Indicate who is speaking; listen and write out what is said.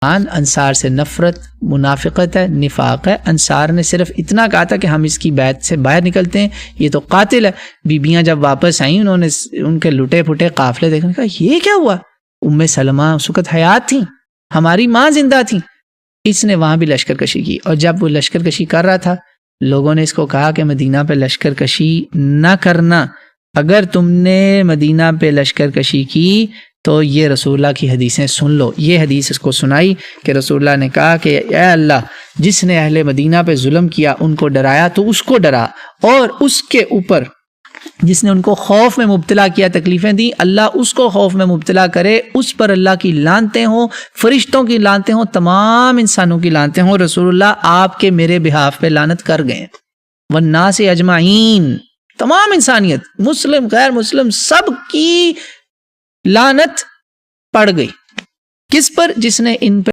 Speaker 1: انصار سے نفرت، منافقت ہے، نفاق ہے۔ انصار نے صرف اتنا کہا تھا کہ ہم اس کی بیعت سے باہر نکلتے ہیں، یہ تو قاتل ہے۔ بیبیاں جب واپس آئیں انہوں نے ان کے لٹے پھٹے قافلے دیکھنے کہا یہ کیا ہوا؟ ام سلمہ اس وقت حیات تھیں، ہماری ماں زندہ تھیں۔ اس نے وہاں بھی لشکر کشی کی، اور جب وہ لشکر کشی کر رہا تھا لوگوں نے اس کو کہا کہ مدینہ پہ لشکر کشی نہ کرنا، اگر تم نے مدینہ پہ لشکر کشی کی تو یہ رسول اللہ کی حدیثیں سن لو۔ یہ حدیث اس کو سنائی کہ رسول اللہ نے کہا کہ اے اللہ، جس نے اہل مدینہ پہ ظلم کیا ان کو ڈرایا تو اس کو ڈرا، اور اس کے اوپر جس نے ان کو خوف میں مبتلا کیا، تکلیفیں دی، اللہ اس کو خوف میں مبتلا کرے، اس پر اللہ کی لعنتیں ہوں، فرشتوں کی لعنتیں ہوں، تمام انسانوں کی لعنتیں ہوں۔ رسول اللہ آپ کے میرے بہاف پہ لعنت کر گئے، والناس اجمعین، تمام انسانیت، مسلم غیر مسلم، سب کی لعنت پڑ گئی۔ کس پر؟ جس نے ان پہ